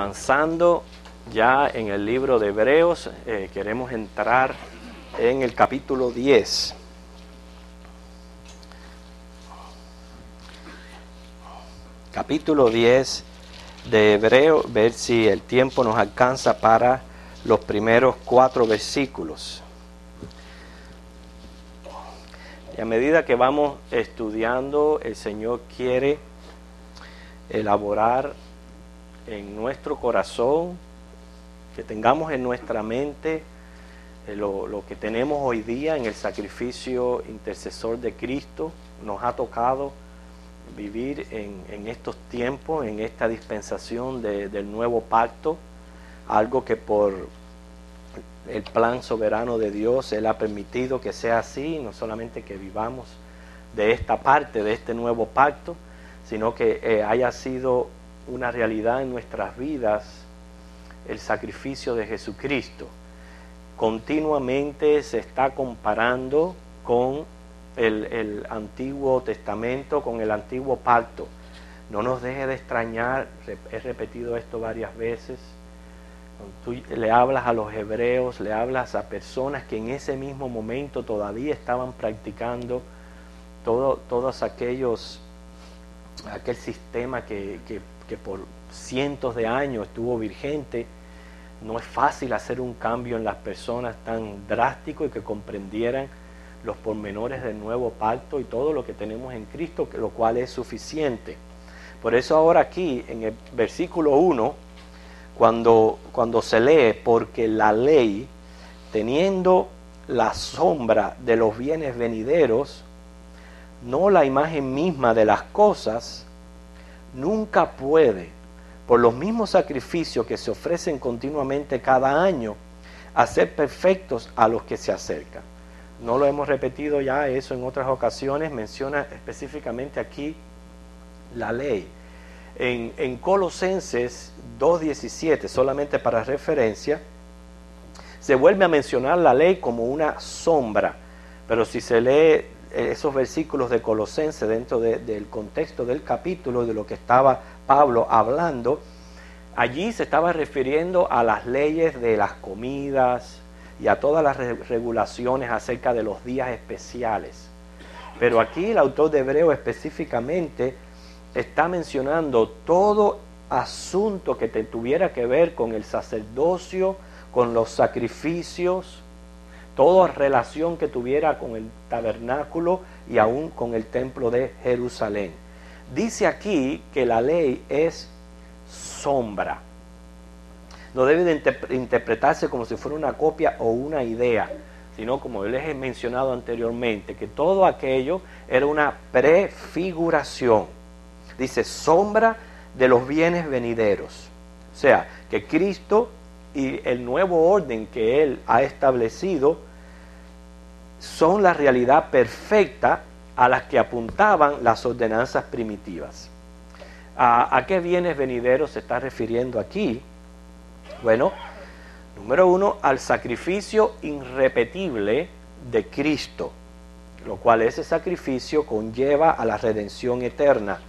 avanzando ya en el libro de Hebreos. Queremos entrar en el capítulo 10. Capítulo 10 de Hebreos, ver si el tiempo nos alcanza para los primeros 4 versículos. Y a medida que vamos estudiando, el Señor quiere elaborar en nuestro corazón, que tengamos en nuestra mente lo que tenemos hoy día en el sacrificio intercesor de Cristo. Nos ha tocado vivir en estos tiempos, en esta dispensación del nuevo pacto, algo que por el plan soberano de Dios Él ha permitido que sea así, no solamente que vivamos de esta parte, de este nuevo pacto, sino que haya sido una realidad en nuestras vidas el sacrificio de Jesucristo. Continuamente se está comparando con el Antiguo Testamento, con el Antiguo Pacto. No nos deje de extrañar, he repetido esto varias veces, tú le hablas a los hebreos, le hablas a personas que en ese mismo momento todavía estaban practicando todos aquel sistema que por cientos de años estuvo vigente. No es fácil hacer un cambio en las personas tan drástico y que comprendieran los pormenores del nuevo pacto y todo lo que tenemos en Cristo, lo cual es suficiente. Por eso ahora aquí en el versículo 1, cuando se lee, porque la ley, teniendo la sombra de los bienes venideros, no la imagen misma de las cosas, nunca puede, por los mismos sacrificios que se ofrecen continuamente cada año, hacer perfectos a los que se acercan. No lo hemos repetido ya eso en otras ocasiones, menciona específicamente aquí la ley. En Colosenses 2:17, solamente para referencia, se vuelve a mencionar la ley como una sombra, pero si se lee esos versículos de Colosenses dentro del contexto del capítulo, de lo que estaba Pablo hablando, allí se estaba refiriendo a las leyes de las comidas y a todas las regulaciones acerca de los días especiales. Pero aquí el autor de Hebreo específicamente está mencionando todo asunto que tuviera que ver con el sacerdocio, con los sacrificios, toda relación que tuviera con el tabernáculo y aún con el templo de Jerusalén. Dice aquí que la ley es sombra. No debe de interpretarse como si fuera una copia o una idea, sino como les he mencionado anteriormente, que todo aquello era una prefiguración. Dice sombra de los bienes venideros. O sea, que Cristo y el nuevo orden que Él ha establecido son la realidad perfecta a las que apuntaban las ordenanzas primitivas. ¿A qué bienes venideros se está refiriendo aquí? Bueno, número 1, al sacrificio irrepetible de Cristo, lo cual ese sacrificio conlleva a la redención eterna.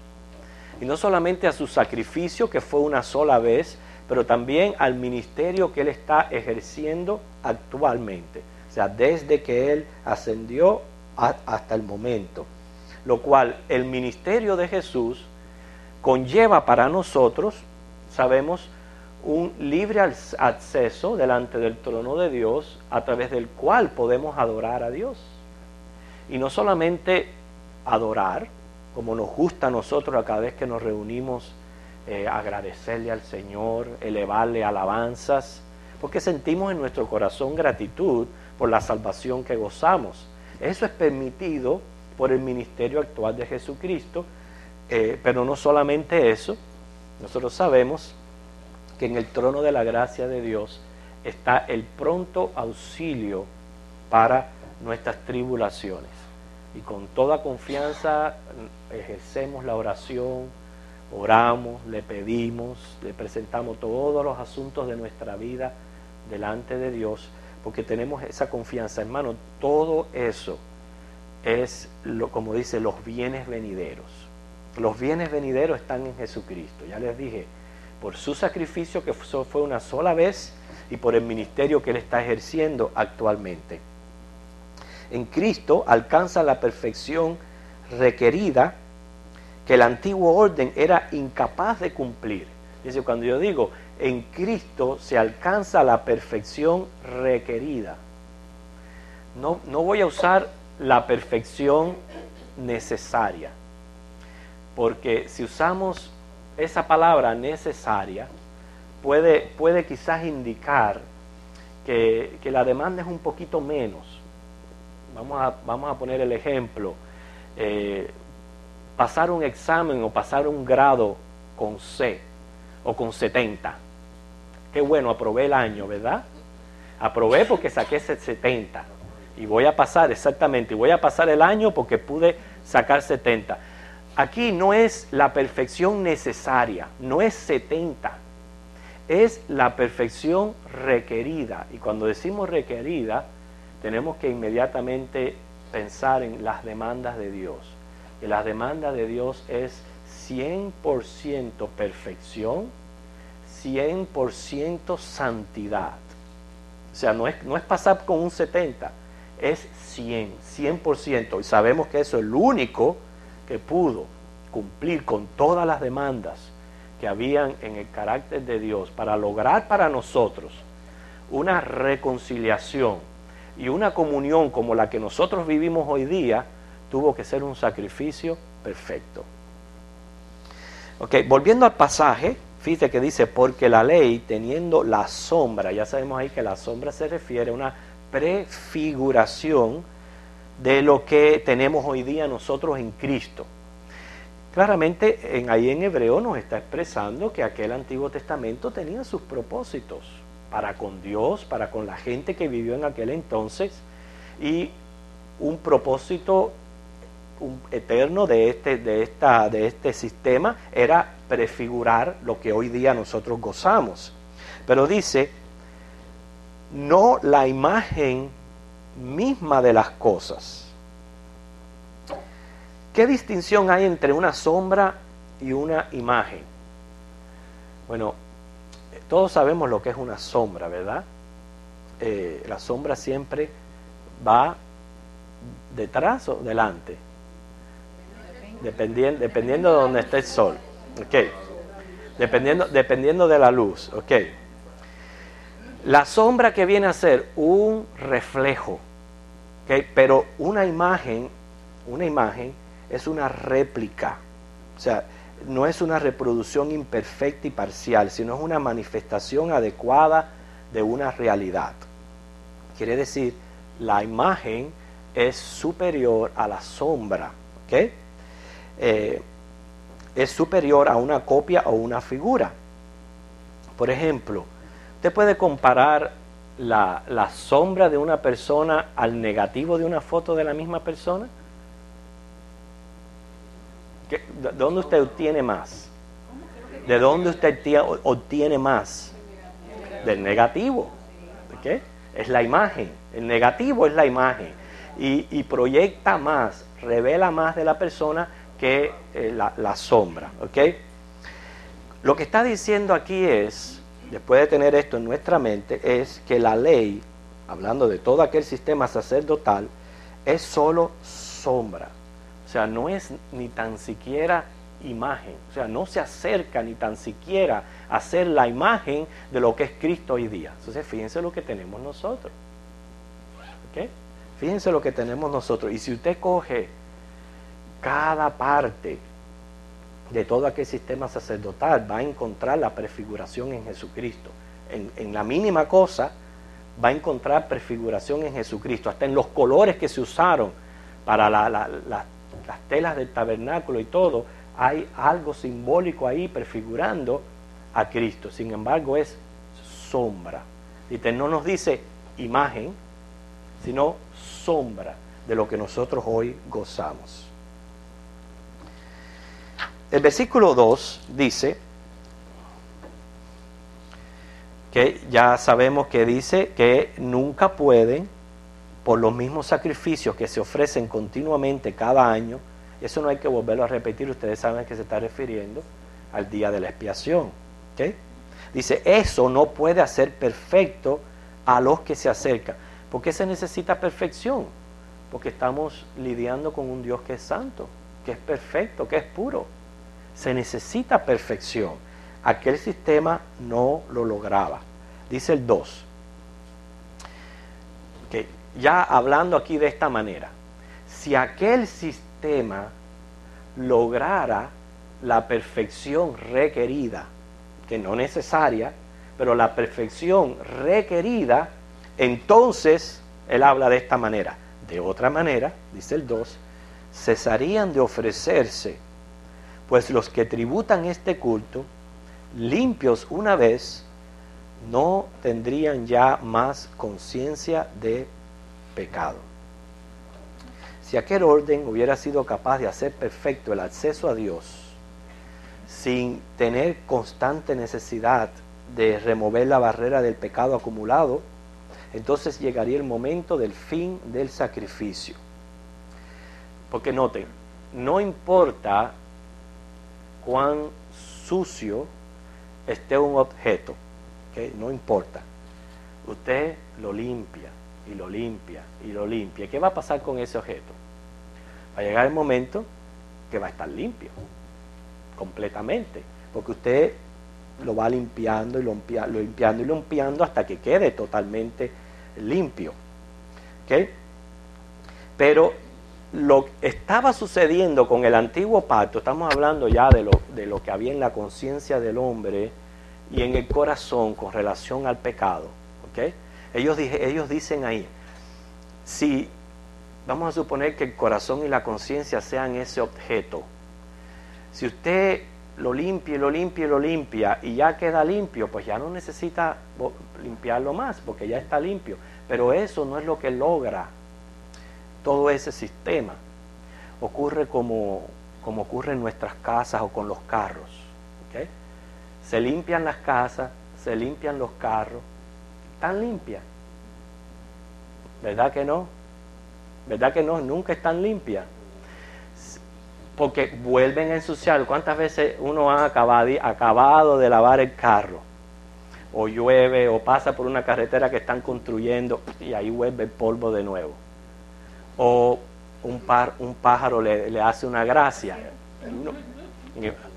Y no solamente a su sacrificio, que fue una sola vez, pero también al ministerio que Él está ejerciendo actualmente. O sea, desde que Él ascendió hasta el momento. Lo cual el ministerio de Jesús conlleva para nosotros, sabemos, un libre acceso delante del trono de Dios, a través del cual podemos adorar a Dios. Y no solamente adorar, como nos gusta a nosotros a cada vez que nos reunimos, agradecerle al Señor, elevarle alabanzas, porque sentimos en nuestro corazón gratitud por la salvación que gozamos. Eso es permitido por el ministerio actual de Jesucristo, pero no solamente eso. Nosotros sabemos que en el trono de la gracia de Dios está el pronto auxilio para nuestras tribulaciones. Y con toda confianza ejercemos la oración, oramos, le pedimos, le presentamos todos los asuntos de nuestra vida delante de Dios, porque tenemos esa confianza. Hermano, todo eso es, como dice, los bienes venideros. Los bienes venideros están en Jesucristo. Ya les dije, por su sacrificio que fue una sola vez y por el ministerio que Él está ejerciendo actualmente. En Cristo alcanza la perfección requerida que el antiguo orden era incapaz de cumplir. Dice, cuando yo digo, en Cristo se alcanza la perfección requerida. No voy a usar la perfección necesaria, porque si usamos esa palabra necesaria, puede quizás indicar que la demanda es un poquito menos. Vamos a poner el ejemplo, pasar un examen o pasar un grado con C o con 70. Qué bueno, aprobé el año, ¿verdad? Aprobé porque saqué ese 70 y voy a pasar, exactamente, y voy a pasar el año porque pude sacar 70. Aquí no es la perfección necesaria, no es 70, es la perfección requerida. Y cuando decimos requerida, tenemos que inmediatamente pensar en las demandas de Dios. Y las demandas de Dios es 100% perfección, 100% santidad. O sea, no es pasar con un 70, es 100%. Y sabemos que eso es lo único que pudo cumplir con todas las demandas que habían en el carácter de Dios para lograr para nosotros una reconciliación y una comunión como la que nosotros vivimos hoy día. Tuvo que ser un sacrificio perfecto. Ok, volviendo al pasaje, fíjate que dice, porque la ley teniendo la sombra, ya sabemos ahí que la sombra se refiere a una prefiguración de lo que tenemos hoy día nosotros en Cristo. Claramente ahí en hebreo nos está expresando que aquel Antiguo Testamento tenía sus propósitos para con Dios, para con la gente que vivió en aquel entonces, y un propósito eterno de este sistema era prefigurar lo que hoy día nosotros gozamos. Pero dice, no la imagen misma de las cosas. ¿Qué distinción hay entre una sombra y una imagen? Bueno, todos sabemos lo que es una sombra, ¿verdad? La sombra siempre va detrás o delante, dependiendo de donde esté el sol. Okay. Dependiendo de la luz. Okay. La sombra que viene a ser un reflejo, ¿okay? Pero una imagen es una réplica, o sea, no es una reproducción imperfecta y parcial, sino es una manifestación adecuada de una realidad. Quiere decir, la imagen es superior a la sombra, ¿ok? Es superior a una copia o una figura. Por ejemplo, usted puede comparar la sombra de una persona al negativo de una foto de la misma persona. ¿De dónde usted obtiene más? ¿De dónde usted obtiene más? Del negativo. ¿Okay? Es la imagen. El negativo es la imagen. Y proyecta más, revela más de la persona que la sombra. ¿Okay? Lo que está diciendo aquí es, después de tener esto en nuestra mente, es que la ley, hablando de todo aquel sistema sacerdotal, es solo sombra. O sea, no es ni tan siquiera imagen. O sea, no se acerca ni tan siquiera a ser la imagen de lo que es Cristo hoy día. Entonces, fíjense lo que tenemos nosotros. ¿Okay? Fíjense lo que tenemos nosotros. Y si usted coge cada parte de todo aquel sistema sacerdotal, va a encontrar la prefiguración en Jesucristo. En la mínima cosa, va a encontrar prefiguración en Jesucristo. Hasta en los colores que se usaron para las telas del tabernáculo y todo, hay algo simbólico ahí prefigurando a Cristo. Sin embargo, es sombra. No nos dice imagen, sino sombra de lo que nosotros hoy gozamos. El versículo 2 dice que ya sabemos que dice que nunca pueden, por los mismos sacrificios que se ofrecen continuamente cada año, eso no hay que volverlo a repetir, ustedes saben que se está refiriendo al día de la expiación. ¿Okay? Dice, eso no puede hacer perfecto a los que se acercan. ¿Por qué se necesita perfección? Porque estamos lidiando con un Dios que es santo, que es perfecto, que es puro. Se necesita perfección. Aquel sistema no lo lograba. Dice el 2. Que ya hablando aquí de esta manera, si aquel sistema lograra la perfección requerida, que no necesaria, pero la perfección requerida, entonces él habla de esta manera. De otra manera, dice el 2, cesarían de ofrecerse, pues los que tributan este culto, limpios una vez, no tendrían ya más conciencia de pecado. Si aquel orden hubiera sido capaz de hacer perfecto el acceso a Dios, sin tener constante necesidad de remover la barrera del pecado acumulado, entonces llegaría el momento del fin del sacrificio. Porque noten, no importa cuán sucio esté un objeto, ¿okay? No importa. Usted lo limpia y lo limpia y lo limpia. ¿Qué va a pasar con ese objeto? Va a llegar el momento que va a estar limpio, completamente, porque usted lo va limpiando y limpiando hasta que quede totalmente limpio. ¿Okay? Pero lo que estaba sucediendo con el antiguo pacto, estamos hablando ya de lo que había en la conciencia del hombre y en el corazón con relación al pecado. ¿Okay? Ellos dicen ahí, si vamos a suponer que el corazón y la conciencia sean ese objeto, si usted lo limpia y lo limpia y lo limpia y ya queda limpio, pues ya no necesita limpiarlo más porque ya está limpio. Pero eso no es lo que logra todo ese sistema. Ocurre como ocurre en nuestras casas o con los carros. ¿Okay? Se limpian las casas, se limpian los carros, están limpias. ¿Verdad que no? ¿Verdad que no? Nunca están limpias. Porque vuelven a ensuciar. ¿Cuántas veces uno ha acabado de lavar el carro? O llueve, o pasa por una carretera que están construyendo y ahí vuelve el polvo de nuevo. O un pájaro le hace una gracia.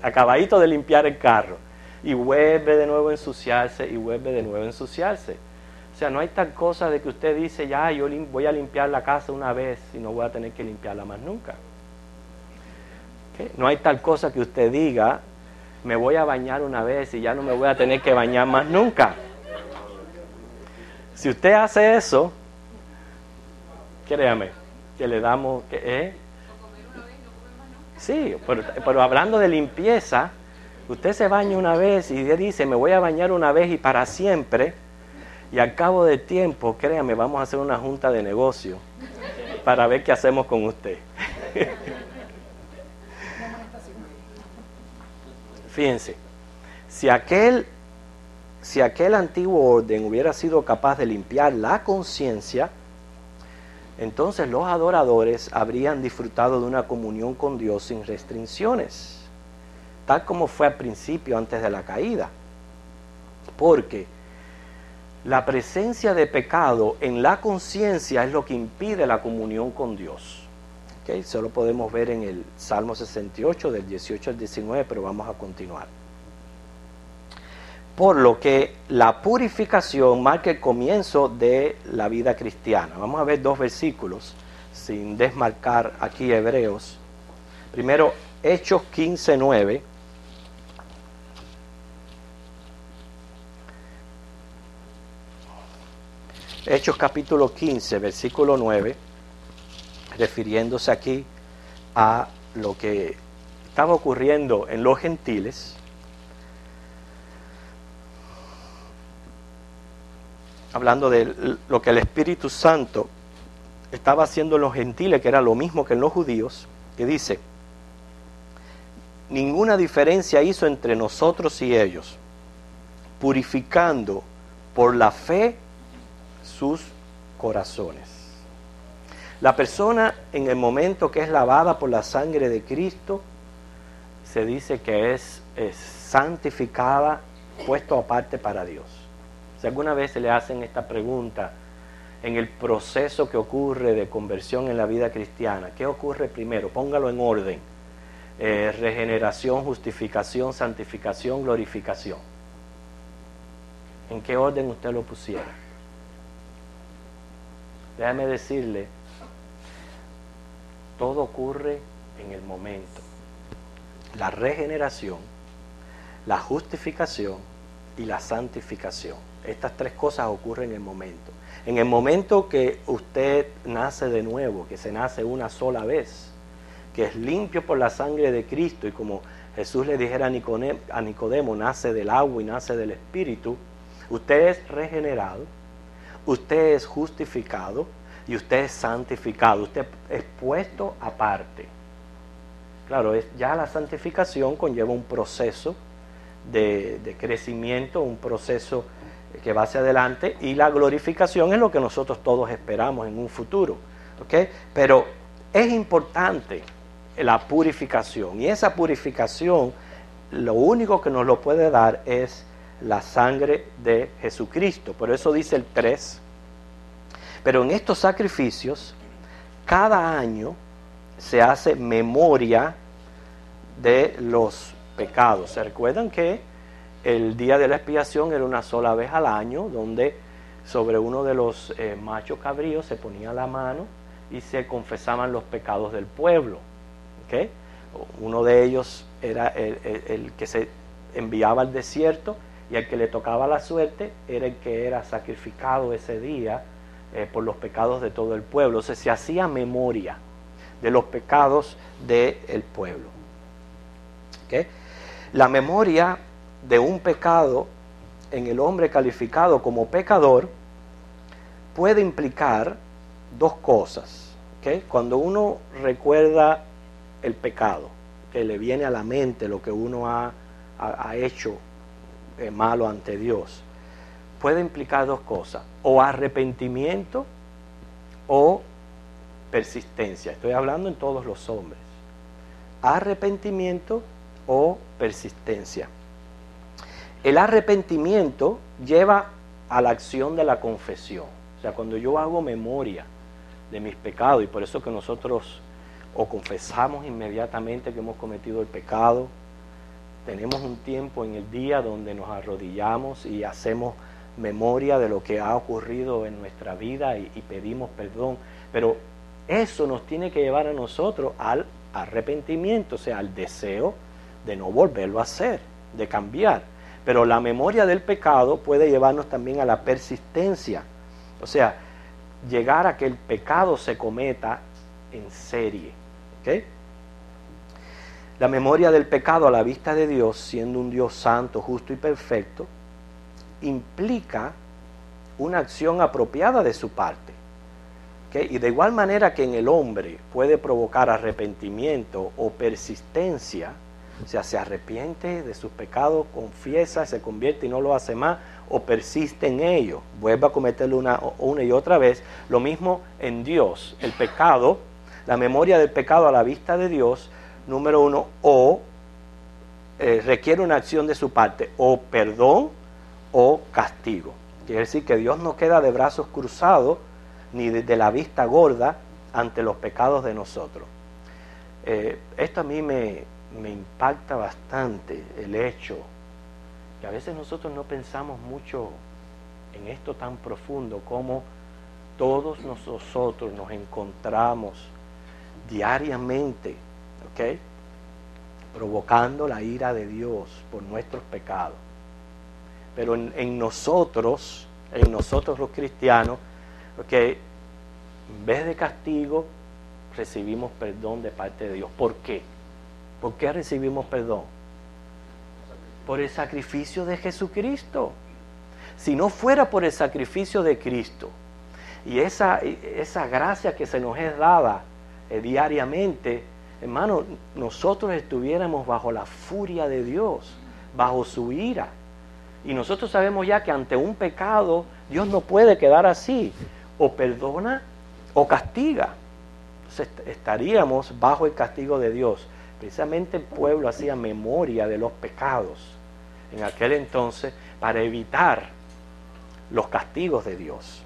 Acabadito de limpiar el carro. Y vuelve de nuevo a ensuciarse y vuelve de nuevo a ensuciarse. O sea, no hay tal cosa de que usted dice, ya, yo voy a limpiar la casa una vez y no voy a tener que limpiarla más nunca. ¿Okay? No hay tal cosa que usted diga, me voy a bañar una vez y ya no me voy a tener que bañar más nunca. Si usted hace eso, créame, que le damos... Sí, pero hablando de limpieza, usted se baña una vez y dice, me voy a bañar una vez y para siempre, y al cabo del tiempo, créame, vamos a hacer una junta de negocio para ver qué hacemos con usted. Fíjense, si aquel antiguo orden hubiera sido capaz de limpiar la conciencia, entonces los adoradores habrían disfrutado de una comunión con Dios sin restricciones, tal como fue al principio antes de la caída. Porque la presencia de pecado en la conciencia es lo que impide la comunión con Dios. Okay, eso lo podemos ver en el Salmo 68, del 18 al 19, pero vamos a continuar. Por lo que la purificación marca el comienzo de la vida cristiana. Vamos a ver dos versículos, sin desmarcar aquí Hebreos. Primero, Hechos 15, 9. Hechos capítulo 15, versículo 9. Refiriéndose aquí a lo que estaba ocurriendo en los gentiles, hablando de lo que el Espíritu Santo estaba haciendo en los gentiles, que era lo mismo que en los judíos, que dice, ninguna diferencia hizo entre nosotros y ellos, purificando por la fe sus corazones. La persona en el momento que es lavada por la sangre de Cristo, se dice que es santificada puesto aparte para Dios. Si alguna vez se le hacen esta pregunta en el proceso que ocurre de conversión en la vida cristiana, ¿qué ocurre primero? Póngalo en orden. Regeneración, justificación, santificación, glorificación. ¿En qué orden usted lo pusiera? Déjame decirle, todo ocurre en el momento. La regeneración, la justificación y la santificación. Estas tres cosas ocurren en el momento. En el momento que usted nace de nuevo, que se nace una sola vez, que es limpio por la sangre de Cristo, y como Jesús le dijera a Nicodemo, nace del agua y nace del Espíritu, usted es regenerado, usted es justificado y usted es santificado, usted es puesto aparte. Claro, ya la santificación conlleva un proceso de crecimiento, un proceso que va hacia adelante, y la glorificación es lo que nosotros todos esperamos en un futuro, ¿okay? Pero es importante la purificación, y esa purificación lo único que nos lo puede dar es la sangre de Jesucristo. Por eso dice el 3, pero en estos sacrificios cada año se hace memoria de los pecados. ¿Se recuerdan que el día de la expiación era una sola vez al año, donde sobre uno de los machos cabríos se ponía la mano y se confesaban los pecados del pueblo? ¿Okay? Uno de ellos era el que se enviaba al desierto, y el que le tocaba la suerte era el que era sacrificado ese día por los pecados de todo el pueblo. O sea, se hacía memoria de los pecados del pueblo. ¿Okay? La memoria de un pecado en el hombre calificado como pecador puede implicar dos cosas. ¿Okay? Cuando uno recuerda el pecado, que le viene a la mente lo que uno ha hecho malo ante Dios, puede implicar dos cosas: o arrepentimiento o persistencia. Estoy hablando en todos los hombres. Arrepentimiento o persistencia. El arrepentimiento lleva a la acción de la confesión. O sea, cuando yo hago memoria de mis pecados, y por eso que nosotros o confesamos inmediatamente que hemos cometido el pecado, tenemos un tiempo en el día donde nos arrodillamos y hacemos memoria de lo que ha ocurrido en nuestra vida y pedimos perdón. Pero eso nos tiene que llevar a nosotros al arrepentimiento, o sea, al deseo de no volverlo a hacer, de cambiar. Pero la memoria del pecado puede llevarnos también a la persistencia, o sea, llegar a que el pecado se cometa en serie. ¿Okay? La memoria del pecado a la vista de Dios, siendo un Dios santo, justo y perfecto, implica una acción apropiada de su parte. ¿Okay? Y de igual manera que en el hombre puede provocar arrepentimiento o persistencia, o sea, se arrepiente de sus pecados, confiesa, se convierte y no lo hace más, o persiste en ello, vuelve a cometerlo una y otra vez. Lo mismo en Dios. El pecado, la memoria del pecado a la vista de Dios, número uno, o requiere una acción de su parte, o perdón o castigo. Quiere decir que Dios no queda de brazos cruzados ni de la vista gorda ante los pecados de nosotros. Esto a mí me impacta bastante, el hecho que a veces nosotros no pensamos mucho en esto tan profundo, como todos nosotros nos encontramos diariamente, ¿okay?, provocando la ira de Dios por nuestros pecados. Pero en nosotros los cristianos, ¿okay?, en vez de castigo, recibimos perdón de parte de Dios. ¿Por qué? ¿Por qué recibimos perdón? Por el sacrificio de Jesucristo. Si no fuera por el sacrificio de Cristo y esa gracia que se nos es dada diariamente, hermano, nosotros estuviéramos bajo la furia de Dios, bajo su ira. Y nosotros sabemos ya que ante un pecado Dios no puede quedar así, o perdona o castiga. Entonces estaríamos bajo el castigo de Dios. Precisamente el pueblo hacía memoria de los pecados en aquel entonces para evitar los castigos de Dios.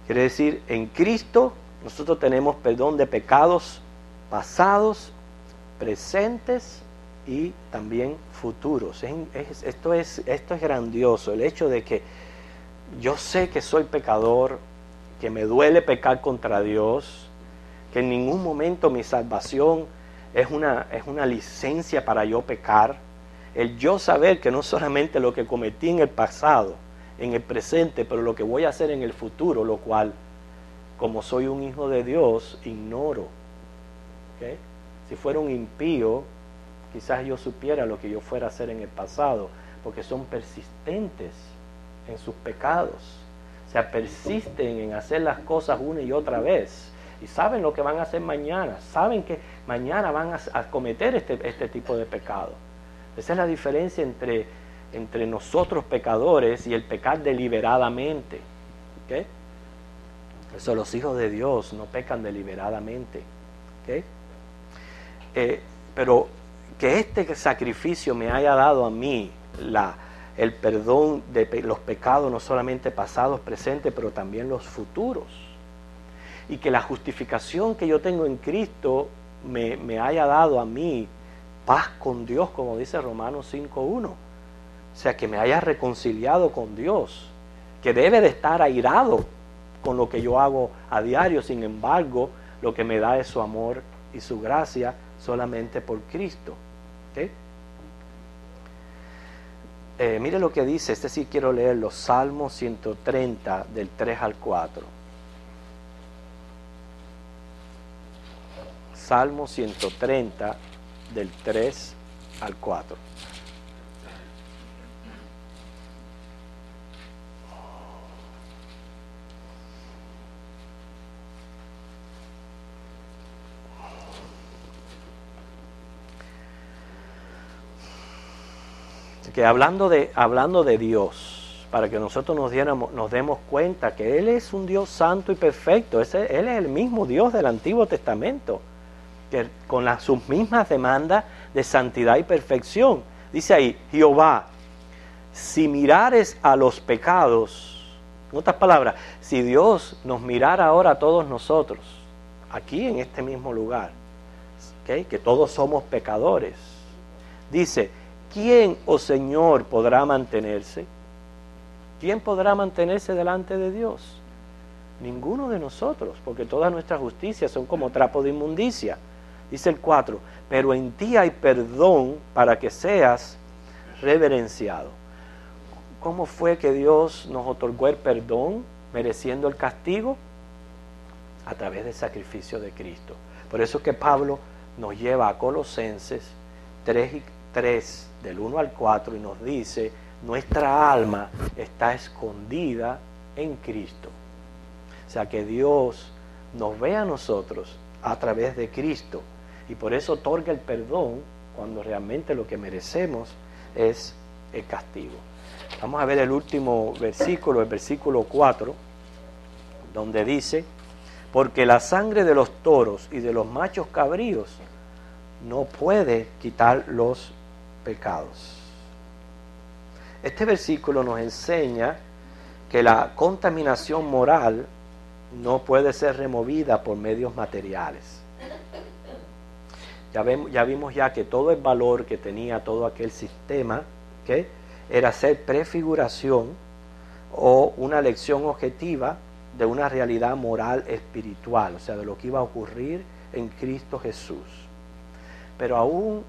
Quiere decir, en Cristo nosotros tenemos perdón de pecados pasados, presentes y también futuros. Esto es grandioso, el hecho de que yo sé que soy pecador, que me duele pecar contra Dios, que en ningún momento mi salvación es una licencia para yo pecar. El yo saber que no solamente lo que cometí en el pasado, en el presente, pero lo que voy a hacer en el futuro, lo cual, como soy un hijo de Dios, ignoro. ¿Okay? Si fuera un impío, quizás yo supiera lo que yo fuera a hacer en el pasado, porque son persistentes en sus pecados. O sea, persisten en hacer las cosas una y otra vez. Y saben lo que van a hacer mañana. Saben que mañana van a cometer este tipo de pecado. Esa es la diferencia entre nosotros pecadores y el pecar deliberadamente. ¿Okay? Por eso los hijos de Dios no pecan deliberadamente. ¿Okay? Pero que este sacrificio me haya dado a mí el perdón de los pecados, no solamente pasados, presentes, pero también los futuros. Y que la justificación que yo tengo en Cristo me haya dado a mí paz con Dios, como dice Romanos 5:1. O sea, que me haya reconciliado con Dios, que debe de estar airado con lo que yo hago a diario. Sin embargo, lo que me da es su amor y su gracia solamente por Cristo. ¿Okay? Mire lo que dice, sí quiero leerlo, Salmo 130 del 3 al 4. Salmo 130 del 3 al 4. Que hablando de Dios, para que nosotros nos demos cuenta que Él es un Dios santo y perfecto. Él es el mismo Dios del Antiguo Testamento, que con sus mismas demandas de santidad y perfección. Dice ahí, Jehová, si mirares a los pecados, en otras palabras, si Dios nos mirara ahora a todos nosotros, aquí en este mismo lugar, ¿okay? Que todos somos pecadores, dice, ¿quién, oh Señor, podrá mantenerse? ¿Quién podrá mantenerse delante de Dios? Ninguno de nosotros, porque todas nuestras justicias son como trapo de inmundicia. Dice el 4, pero en ti hay perdón para que seas reverenciado. ¿Cómo fue que Dios nos otorgó el perdón, mereciendo el castigo? A través del sacrificio de Cristo. Por eso es que Pablo nos lleva a Colosenses 3 del 1 al 4 y nos dice, nuestra alma está escondida en Cristo. O sea que Dios nos ve a nosotros a través de Cristo y por eso otorga el perdón cuando realmente lo que merecemos es el castigo. Vamos a ver el último versículo, el versículo 4, donde dice, porque la sangre de los toros y de los machos cabríos no puede quitar los pecados. Este versículo nos enseña que la contaminación moral no puede ser removida por medios materiales. Ya vimos que todo el valor que tenía todo aquel sistema, ¿okay?, era ser prefiguración o una lección objetiva de una realidad moral espiritual, o sea, de lo que iba a ocurrir en Cristo Jesús. Pero aún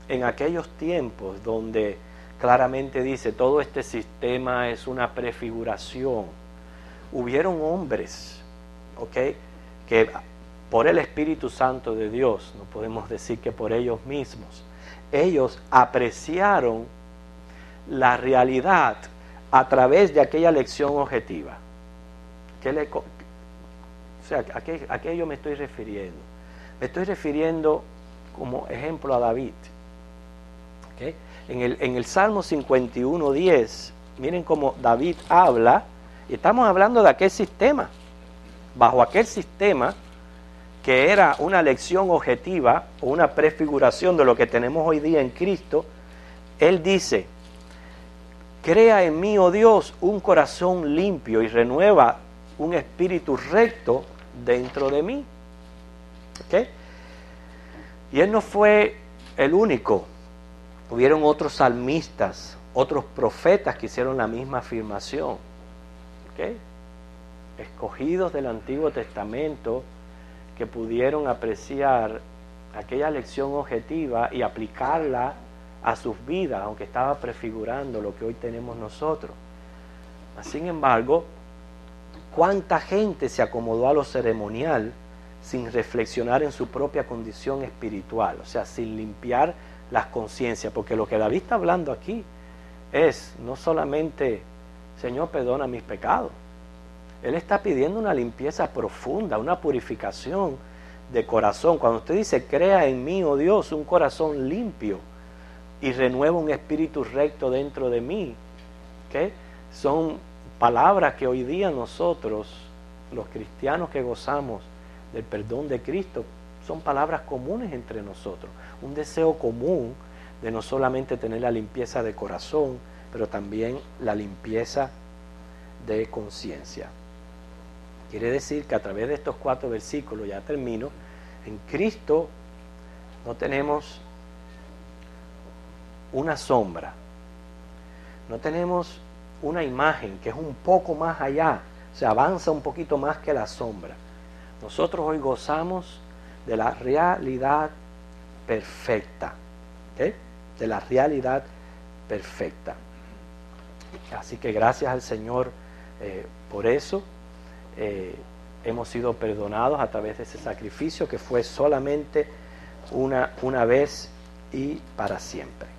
en aquellos tiempos donde claramente dice todo este sistema es una prefiguración, hubieron hombres, ¿okay?, que por el Espíritu Santo de Dios, no podemos decir que por ellos mismos, ellos apreciaron la realidad a través de aquella lección objetiva. ¿A qué yo me estoy refiriendo? Me estoy refiriendo como ejemplo a David. ¿Okay? En el Salmo 51:10, miren cómo David habla, y estamos hablando de aquel sistema. Bajo aquel sistema, que era una lección objetiva o una prefiguración de lo que tenemos hoy día en Cristo, Él dice, crea en mí, oh Dios, un corazón limpio y renueva un espíritu recto dentro de mí. ¿Okay? Y él no fue el único. Hubieron otros salmistas, otros profetas que hicieron la misma afirmación. ¿Okay? Escogidos del Antiguo Testamento que pudieron apreciar aquella lección objetiva y aplicarla a sus vidas, aunque estaba prefigurando lo que hoy tenemos nosotros. Sin embargo, ¿cuánta gente se acomodó a lo ceremonial sin reflexionar en su propia condición espiritual? O sea, sin limpiar las conciencias, porque lo que David está hablando aquí es no solamente, Señor, perdona mis pecados. Él está pidiendo una limpieza profunda, una purificación de corazón. Cuando usted dice, crea en mí, oh Dios, un corazón limpio y renueva un espíritu recto dentro de mí, ¿okay? Son palabras que hoy día nosotros, los cristianos que gozamos del perdón de Cristo, son palabras comunes entre nosotros. Un deseo común de no solamente tener la limpieza de corazón, pero también la limpieza de conciencia. Quiere decir que a través de estos 4 versículos, ya termino, en Cristo no tenemos una sombra, no tenemos una imagen que es un poco más allá, se avanza un poquito más que la sombra. Nosotros hoy gozamos de la realidad perfecta, ¿okay? De la realidad perfecta. Así que gracias al Señor por eso. Hemos sido perdonados a través de ese sacrificio que fue solamente una vez y para siempre.